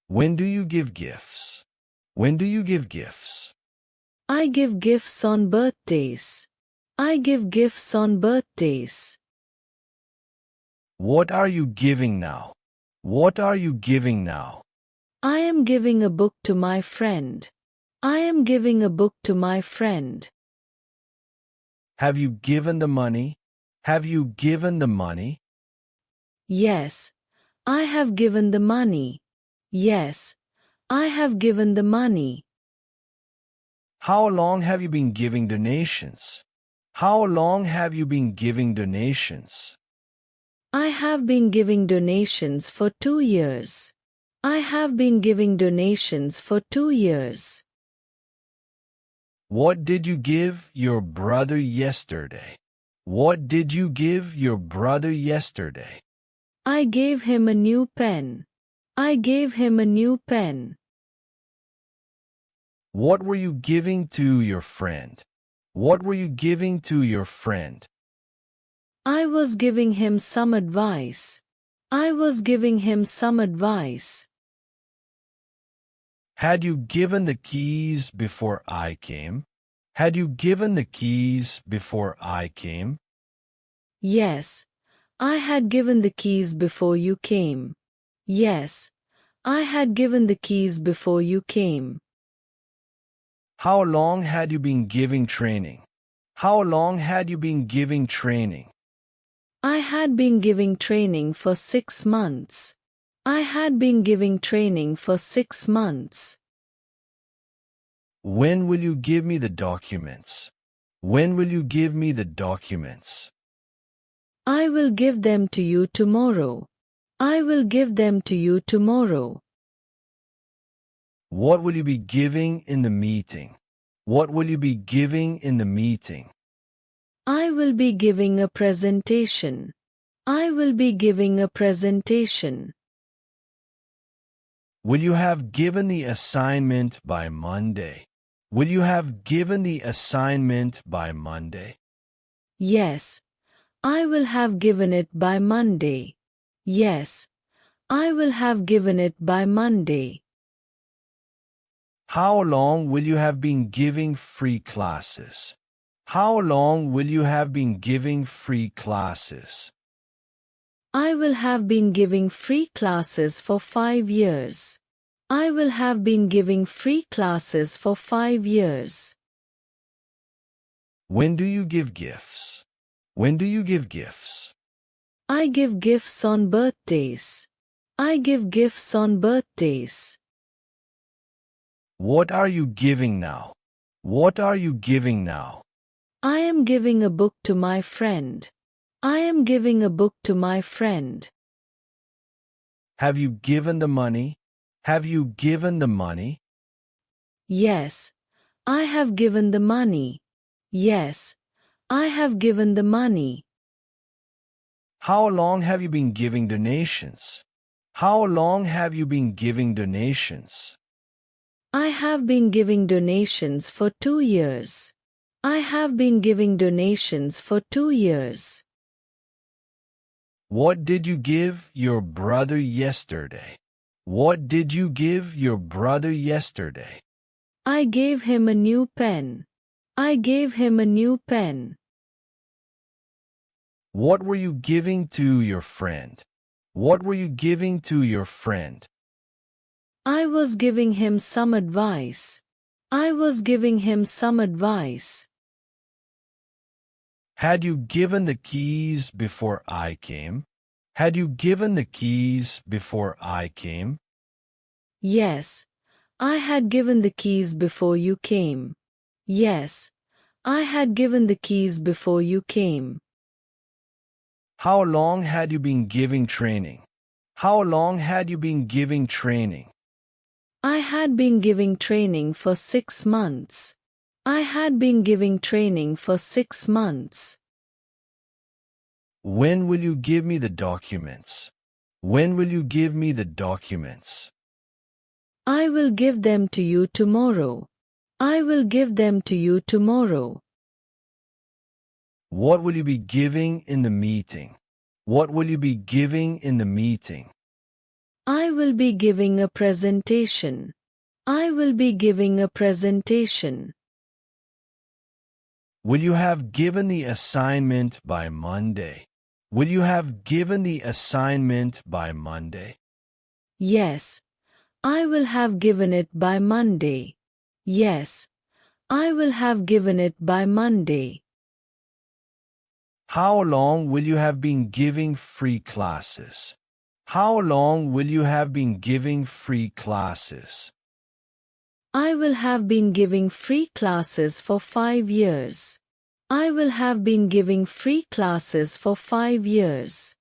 When do you give gifts? When do you give gifts? I give gifts on birthdays. I give gifts on birthdays. What are you giving now? What are you giving now? I am giving a book to my friend. I am giving a book to my friend. Have you given the money? Have you given the money? Yes, I have given the money. Yes, I have given the money. How long have you been giving donations? How long have you been giving donations? I have been giving donations for 2 years. I have been giving donations for 2 years. What did you give your brother yesterday? What did you give your brother yesterday? I gave him a new pen. I gave him a new pen. What were you giving to your friend? What were you giving to your friend? I was giving him some advice. I was giving him some advice. Had you given the keys before I came? Had you given the keys before I came? Yes, I had given the keys before you came. Yes, I had given the keys before you came. How long had you been giving training? How long had you been giving training? I had been giving training for 6 months. I had been giving training for 6 months. When will you give me the documents? When will you give me the documents? I will give them to you tomorrow. I will give them to you tomorrow. What will you be giving in the meeting? What will you be giving in the meeting? I will be giving a presentation. I will be giving a presentation. Will you have given the assignment by Monday? Will you have given the assignment by Monday? Yes, I will have given it by Monday. Yes, I will have given it by Monday. How long will you have been giving free classes? How long will you have been giving free classes? I will have been giving free classes for 5 years. I will have been giving free classes for 5 years. When do you give gifts? When do you give gifts? I give gifts on birthdays. I give gifts on birthdays. What are you giving now? What are you giving now? I am giving a book to my friend. I am giving a book to my friend. Have you given the money? Have you given the money? Yes, I have given the money. Yes, I have given the money. How long have you been giving donations? How long have you been giving donations? I have been giving donations for 2 years. I have been giving donations for 2 years. What did you give your brother yesterday? What did you give your brother yesterday? I gave him a new pen. I gave him a new pen. What were you giving to your friend? What were you giving to your friend? I was giving him some advice. I was giving him some advice. Had you given the keys before I came? Had you given the keys before I came? Yes, I had given the keys before you came. Yes, I had given the keys before you came. How long had you been giving training? How long had you been giving training? I had been giving training for 6 months. I had been giving training for 6 months. When will you give me the documents? When will you give me the documents? I will give them to you tomorrow. I will give them to you tomorrow. What will you be giving in the meeting? What will you be giving in the meeting? I will be giving a presentation. I will be giving a presentation. Will you have given the assignment by Monday? Will you have given the assignment by Monday? Yes, I will have given it by Monday. Yes, I will have given it by Monday. How long will you have been giving free classes? How long will you have been giving free classes? I will have been giving free classes for 5 years. I will have been giving free classes for 5 years.